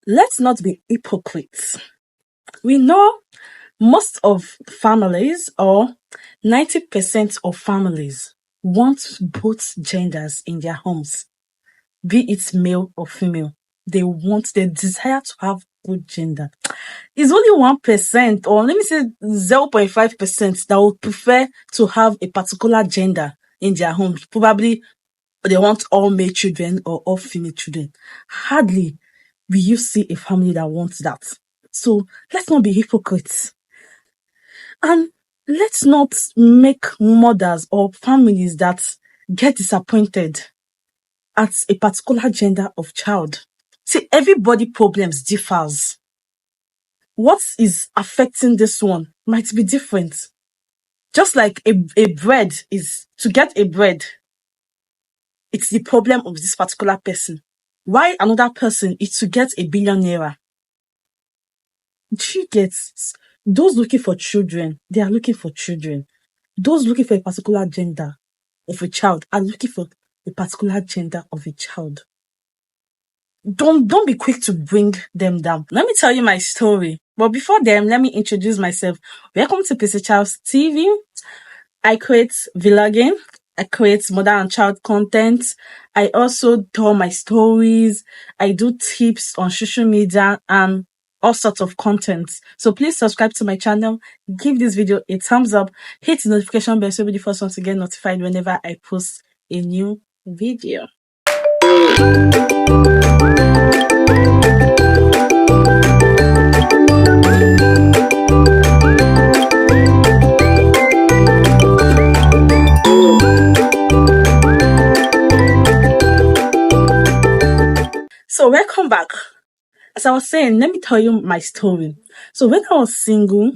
Let's not be hypocrites. We know most of families, or 90% of families, want both genders in their homes, be it male or female. They desire to have both gender. It's only 1%, or let me say 0.5%, that would prefer to have a particular gender in their homes. Probably they want all male children or all female children. Hardly will you see a family that wants that. So let's not be hypocrites. And let's not make mothers or families that get disappointed at a particular gender of child. See, everybody problems differs. What is affecting this one might be different. Just like a bread is, to get a bread, it's the problem of this particular person. Why another person is to get a billionaire. Do you get? Those looking for children, they are looking for children. Those looking for a particular gender of a child are looking for a particular gender of a child. Don't be quick to bring them down. Let me tell you my story. But before then, let me introduce myself. Welcome to PC Charles TV. I create vlogging. I create mother and child content. I also tell my stories. I do tips on social media and all sorts of content. So please subscribe to my channel. Give this video a thumbs up. Hit the notification bell so you'll be the first one to get notified whenever I post a new video. So welcome back. As I was saying, let me tell you my story. So when I was single,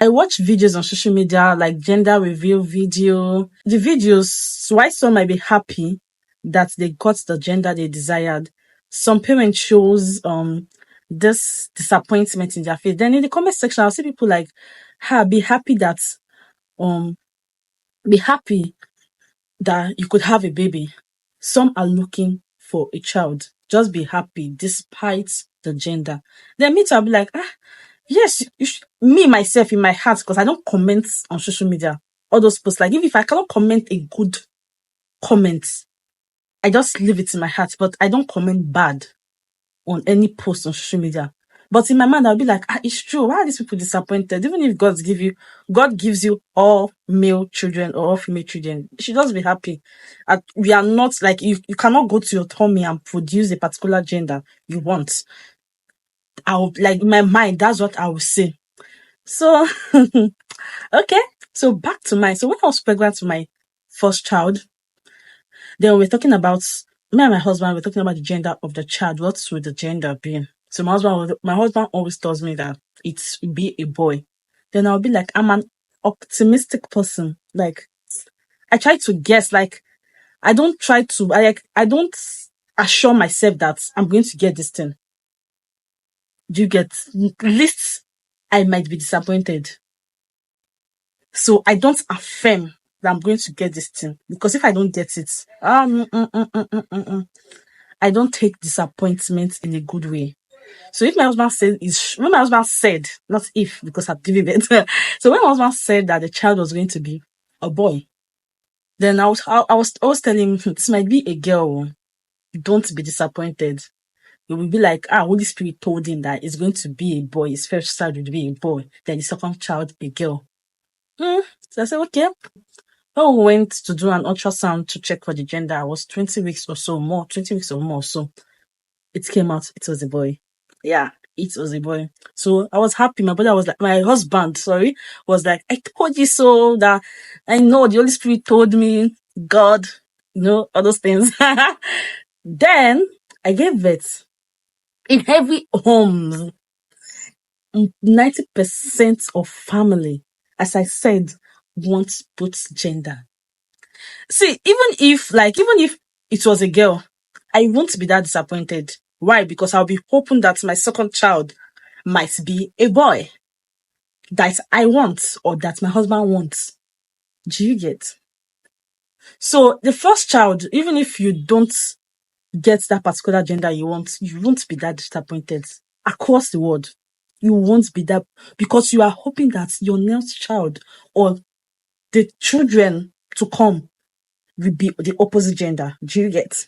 I watched videos on social media like gender reveal video. The videos, why some might be happy that they got the gender they desired. Some parents shows this disappointment in their face. Then in the comment section, I'll see people like, be happy that you could have a baby. Some are looking for a child. Just be happy despite the gender. Then me too, I'll be like, yes, me myself in my heart, because I don't comment on social media, all those posts. Like if I cannot comment a good comment, I just leave it in my heart, but I don't comment bad on any post on social media. But in my mind, I'll be like, it's true. Why are these people disappointed? Even if God gives you all male children or all female children, you should just be happy. We are not like, you cannot go to your tummy and produce a particular gender you want. Like in my mind, that's what I will say. So, okay. So back to mine. So when I was pregnant with my first child, then we were talking about, me and my husband were talking about the gender of the child. What would the gender be? So my husband always tells me that it will be a boy. Then I'll be like, I'm an optimistic person. Like, I try to guess. Like, I don't assure myself that I'm going to get this thing. Do you get? At least I might be disappointed. So I don't affirm that I'm going to get this thing, because if I don't get it, I don't take disappointment in a good way. So if my husband said, not if, because I've given it. So when my husband said that the child was going to be a boy, then I was always telling him, this might be a girl. Don't be disappointed. It will be like, Holy Spirit told him that it's going to be a boy. His first child would be a boy. Then the second child, a girl. So I said, okay. When we went to do an ultrasound to check for the gender, I was 20 weeks or more. So it came out, it was a boy. Yeah, it was a boy. So I was happy. My husband, was like, I told you so, that I know the Holy Spirit told me, God, all those things. Then I gave birth. In every home, 90% of family, as I said, wants both gender. See, even if it was a girl, I won't be that disappointed. Why? Because I'll be hoping that my second child might be a boy that I want, or that my husband wants. Do you get? So the first child, even if you don't get that particular gender you want, you won't be that disappointed. across the world. You won't be that because you are hoping that your next child or the children to come will be the opposite gender. Do you get?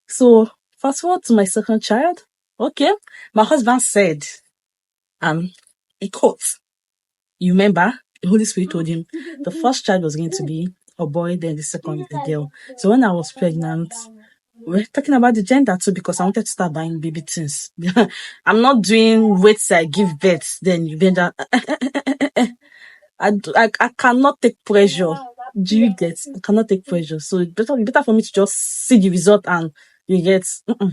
So fast forward to my second child. Okay, my husband said, a quote. You remember the Holy Spirit told him the first child was going to be a boy, then the second a girl. So when I was pregnant, we're talking about the gender too because I wanted to start buying baby things. I'm not doing weights I give birth, then you gender. I cannot take pressure. Do you get? I cannot take pressure. So it's better for me to just see the result and you get.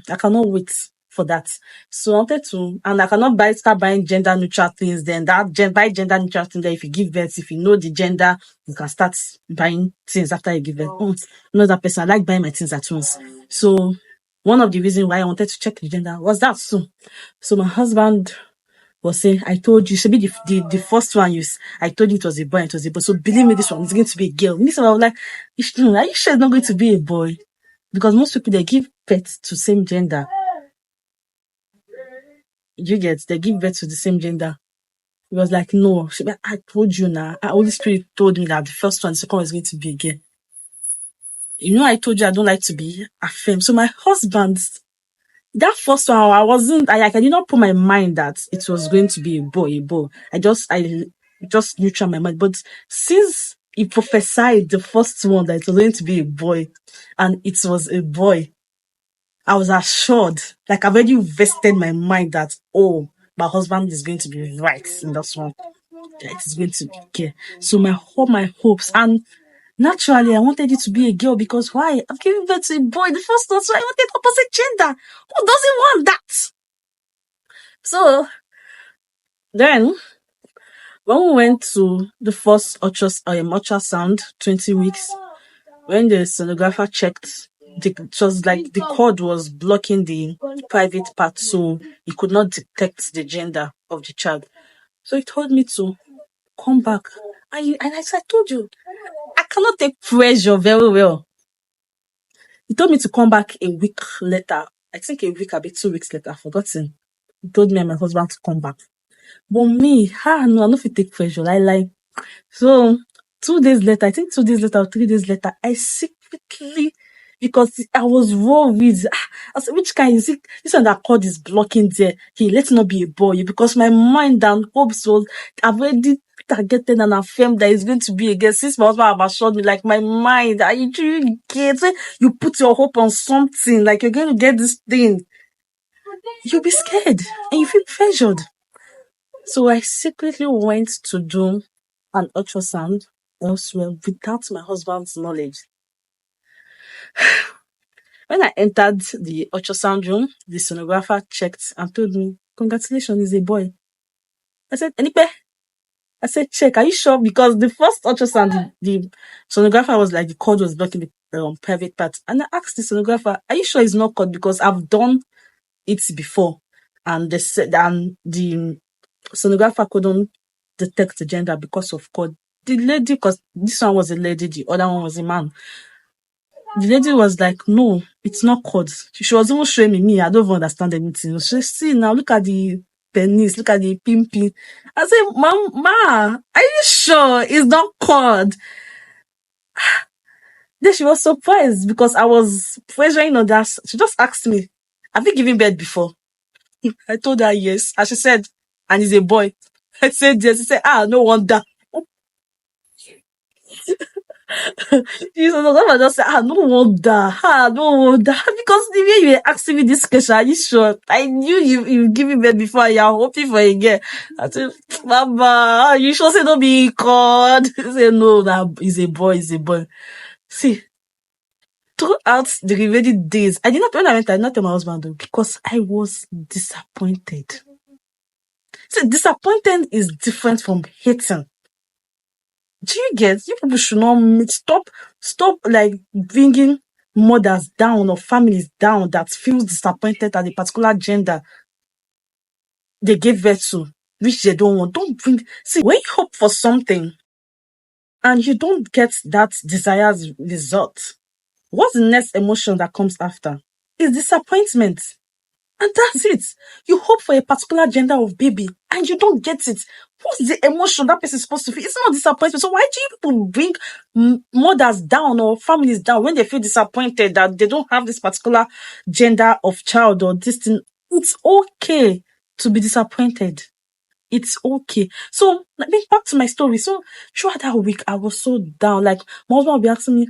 I cannot wait for that. So I wanted to, and I cannot start buying gender neutral things. Then buy gender neutral things. Then if you give birth, if you know the gender, you can start buying things after you give birth. Not that person. I like buying my things at once. So one of the reasons why I wanted to check the gender was that too. So my husband was saying, I told you, should be the first one I told you it was a boy, it was a boy. So believe me, this one is going to be a girl. Me, so I was like, are you sure it's not going to be a boy? Because most people, they give birth to same gender. You get, they give birth to the same gender. He was like, no, I told you now. Holy Spirit told me that the first one, the second one is going to be a girl. You know, I told you I don't like to be affirmed. So my husband, that first one, I did not put my mind that it was going to be a boy. I just neutral my mind. But since he prophesied the first one that it was going to be a boy, and it was a boy, I was assured, like I've already vested my mind that, oh, my husband is going to be right in this one. That it is going to be gay. So my hopes, and naturally, I wanted it to be a girl because why? I'm giving birth to a boy, the first one, so I wanted opposite gender. Who doesn't want that? So then, when we went to the first ultrasound, 20 weeks, when the sonographer checked, it was like the cord was blocking the private part, so he could not detect the gender of the child. So he told me to come back. And I told you, I cannot take pressure very well. He told me to come back a week later. I think a week, a bit 2 weeks later, I've forgotten. He told me and my husband to come back. But me, no, I don't fit take pressure. I. So 2 days later, I think 2 days later or 3 days later, I secretly, because I was worried. I said, which kind is it? This one that cord is blocking there. Let's not be a boy. Because my mind and hopes was, I've already targeted and affirmed that it's going to be a girl. Since my husband have assured me, like my mind, you get it? You put your hope on something, like you're going to get this thing. You'll be scared and you feel pressured. So I secretly went to do an ultrasound elsewhere without my husband's knowledge. When I entered the ultrasound room, the sonographer checked and told me, congratulations, he's a boy. I said, Enipe? I said, check, are you sure? Because the first ultrasound, the sonographer was like, the cord was blocking the private part. And I asked the sonographer, are you sure it's not cord? Because I've done it before. And they said, and the sonographer couldn't detect the gender because of cord. The lady, because this one was a lady, the other one was a man. The lady was like, no, it's not cord. She was even showing me, I don't even understand anything. She said, see now, look at the penis, look at the pimping. I said, Ma, are you sure it's not cord? Then she was surprised because I was pressuring on that. She just asked me, have you given birth before? I told her yes. And she said, and he's a boy. I said yes. She said, no wonder. Jesus, just say, no wonder. No wonder. Because the way you were asking me this question, are you sure? I knew you give me birth before. You're hoping for a girl. I said, Mama, you sure say don't be called? He said, no, he's a boy, See, throughout the remaining days, when I went, I did not tell my husband though, because I was disappointed. See, disappointed is different from hating. Do you get? You people should not stop like bringing mothers down or families down that feels disappointed at a particular gender they gave birth to, which they don't want. Don't bring. See, when you hope for something and you don't get that desired result, what's the next emotion that comes after? It's disappointment. And that's it. You hope for a particular gender of baby and you don't get it. What's the emotion that person is supposed to feel? It's not disappointment. So why do you people bring mothers down or families down when they feel disappointed that they don't have this particular gender of child or this thing? It's okay to be disappointed. It's okay. So, back to my story. So, throughout that week, I was so down. Like, my husband would be asking me,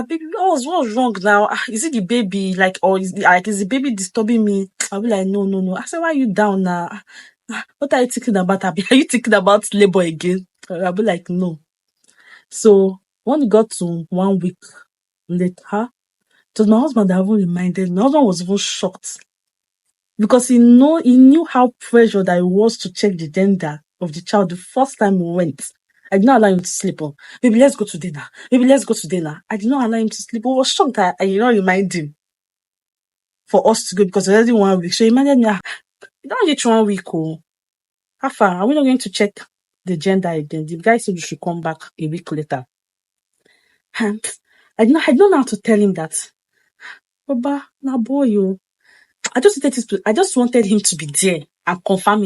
baby, what's wrong now? Is it the baby? Like, or is the baby disturbing me? I'll be like, no. I said, why are you down now? What are you thinking about? Are you thinking about labor again? I'll be like, no. So, when it got to 1 week later, it was my husband that even reminded me. My husband was even shocked. Because he knew how pressured I was to check the gender of the child the first time we went. I did not allow him to sleep. Baby, let's go to dinner. Baby, let's go to dinner. I did not allow him to sleep. I was shocked that I did not remind him for us to go because it was already 1 week. So he reminded me, you don't reach 1 week. Oh. How far? Are we not going to check the gender again? The guy said you should come back a week later. And I don't know how to tell him that. Baba, now boy, you. I just wanted him to be there and confirm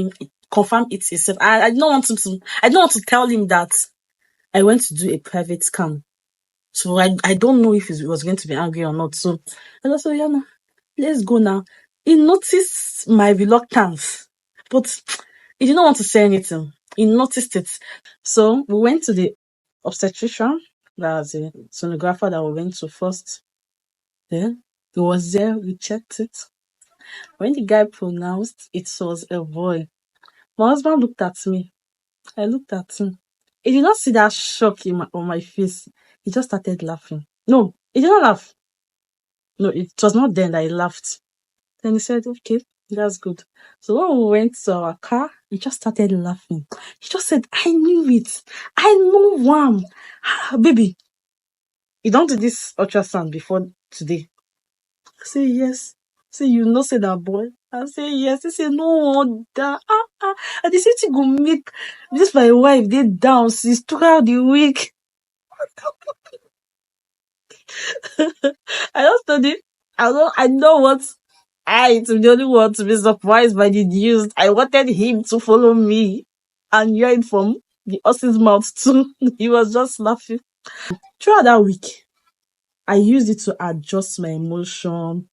it himself. I didn't want to tell him that I went to do a private scan. So I don't know if he was going to be angry or not. So I just said, yeah, let's go now. He noticed my reluctance, but he didn't want to say anything. He noticed it. So we went to the obstetrician, that's a sonographer that we went to first. Then he was there, we checked it. When the guy pronounced it was a boy, my husband looked at me. I looked at him. He did not see that shock on my face. He just started laughing. No, he did not laugh. No, it was not then that he laughed. Then he said, okay, that's good. So when we went to our car, he just started laughing. He just said, I knew it. I know one. Baby, you don't do this ultrasound before today. I say, yes. Say, say that boy. I say, yes. He say, no wonder. And they say, to go make this my wife, they down since throughout the week. I just told him, I know what to the only one to be surprised by the news. I wanted him to follow me and hear it from the horse's mouth too. He was just laughing. Throughout that week, I used it to adjust my emotion,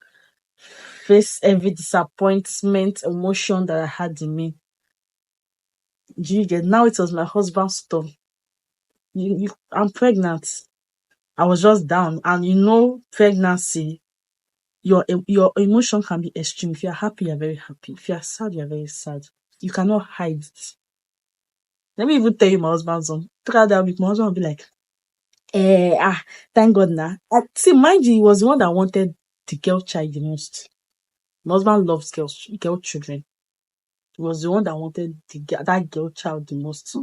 face every disappointment, emotion that I had in me. Do you get? Now it was my husband's turn. I'm pregnant. I was just down, and pregnancy, your emotion can be extreme. If you're happy, you're very happy. If you're sad, you're very sad. You cannot hide it. Let me even tell you my husband's own. Throughout that week, my husband will be like, thank God now. See, mind you, he was the one that wanted the girl child the most. My husband loves girl children. He was the one that wanted that girl child the most.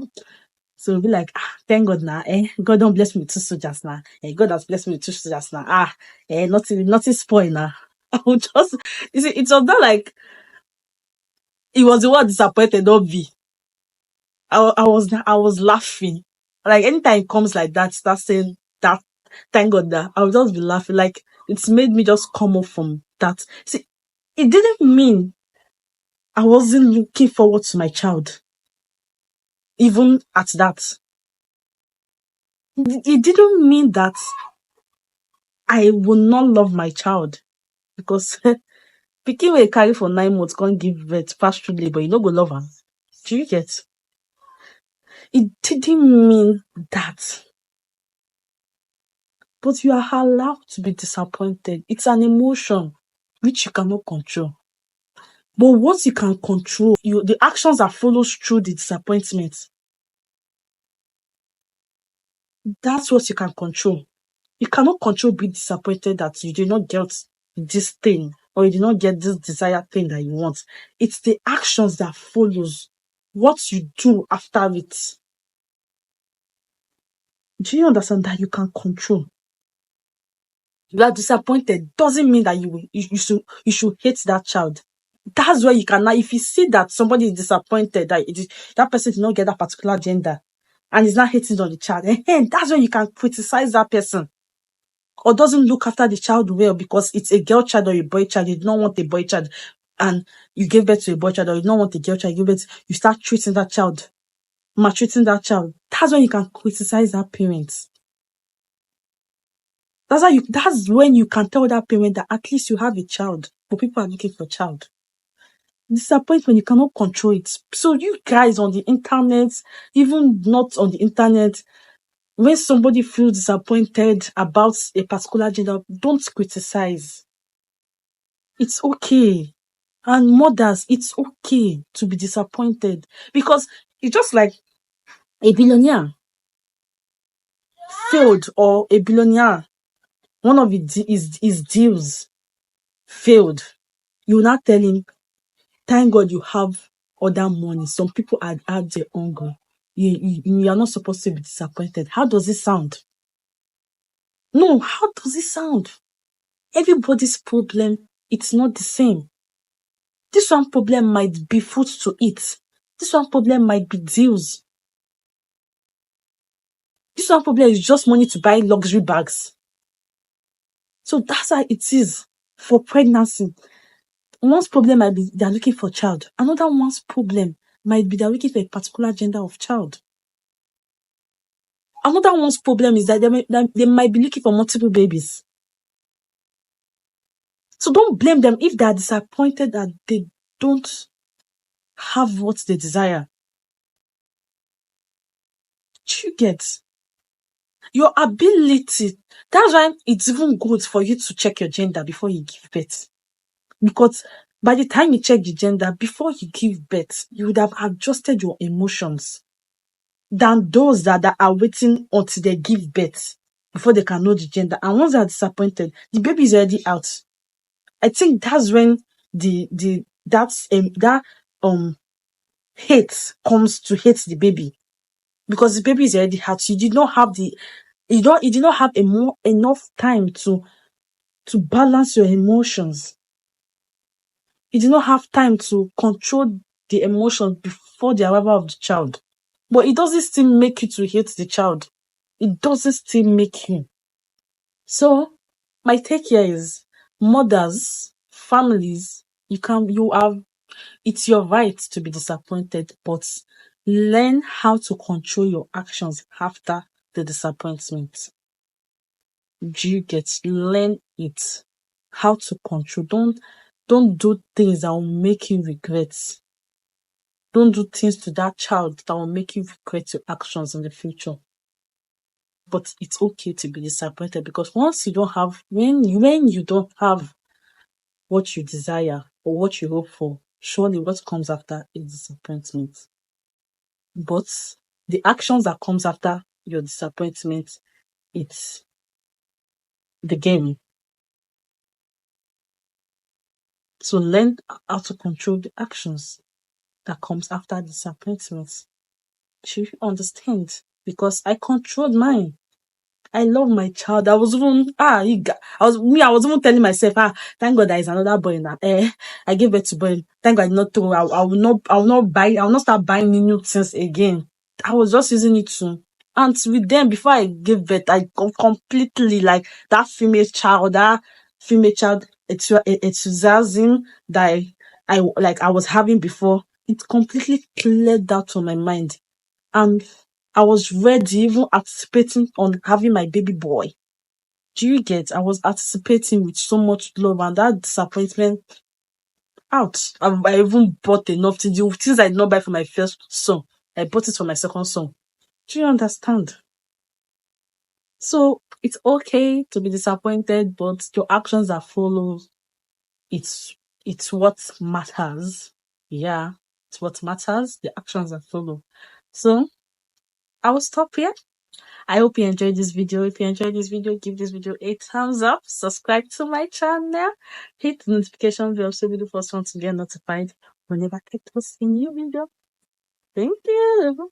So he'll be like, thank God now. God don't bless me with 2 soldiers now. God has blessed me with 2 soldiers now. Nothing spoil now. I would just, you see, it was not like he was the one disappointed, not me. I was laughing. Like anytime it comes like that, start saying that, thank God that, I would just be laughing. Like it's made me just come up from that. See, it didn't mean I wasn't looking forward to my child. Even at that. It didn't mean that I will not love my child. Because picking wey carry for 9 months can't give birth, pass through labor, you no go love her. Do you get? It didn't mean that. But you are allowed to be disappointed. It's an emotion which you cannot control. But what you can control, the actions that follows through the disappointment. That's what you can control. You cannot control being disappointed that you did not get this thing or you did not get this desired thing that you want. It's the actions that follows what you do after it. Do you understand that you can control? You are disappointed doesn't mean that you should hate that child. That's where you can now, if you see that somebody is disappointed that that person did not get that particular gender and is not hating on the child, that's where you can criticize that person. Or doesn't look after the child well because it's a girl child or a boy child. You do not want a boy child. and you give birth to a boy child, or you don't want a girl child, you start treating that child, maltreating that child. That's when you can criticize that parent. That's when you can tell that parent that at least you have a child, but people are looking for a child. Disappointment, you cannot control it. So you guys on the internet, even not on the internet, when somebody feels disappointed about a particular gender, don't criticize. It's okay. And mothers, it's okay to be disappointed, because it's just like a billionaire failed, or a billionaire, one of his deals failed. You will not tell him, thank God you have other money. Some people had their hunger. You are not supposed to be disappointed. How does it sound? No, how does it sound? Everybody's problem, it's not the same. This one problem might be food to eat. This one problem might be deals. This one problem is just money to buy luxury bags. So that's how it is for pregnancy. One's problem might be they're looking for a child. Another one's problem might be they're looking for a particular gender of child. Another one's problem is that they might be looking for multiple babies. So don't blame them if they are disappointed that they don't have what they desire. You get your ability. That's why it's even good for you to check your gender before you give birth. Because by the time you check the gender, before you give birth, you would have adjusted your emotions than those that are waiting until they give birth before they can know the gender. And once they are disappointed, the baby is already out. I think that's when that hate comes to hate the baby, because the baby is already out. You did not have enough time to balance your emotions. You did not have time to control the emotions before the arrival of the child. But it doesn't still make you to hate the child. It doesn't still make you. So my take here is, mothers, families, it's your right to be disappointed, but learn how to control your actions after the disappointment. Do you get? Learn it. How to control. Don't do things that will make you regret. Don't do things to that child that will make you regret your actions in the future. But it's okay to be disappointed, because once you don't have, when you don't have what you desire or what you hope for, surely what comes after is disappointment. But the actions that comes after your disappointment, it's the game. So learn how to control the actions that comes after disappointment. Do you understand? Because I controlled mine. I love my child. I was even I was even telling myself, thank God there is another boy now. I gave birth to boy. Thank God I not throw. I will not start buying new things again. I was just using it to, and with them before I gave birth, I completely, like, that female child enthusiasm that I was having before. It completely cleared out from my mind. And I was ready, even anticipating on having my baby boy. Do you get? I was anticipating with so much love, and that disappointment out. I even bought enough to do things I did not buy for my first son. I bought it for my second son. Do you understand? So it's okay to be disappointed, but your actions that follow, it's what matters. Yeah, it's what matters. The actions that follow. So I will stop here. I hope you enjoyed this video. If you enjoyed this video, give this video a thumbs up. Subscribe to my channel. Hit the notification bell so be the first one to get notified whenever I post a new video. Thank you.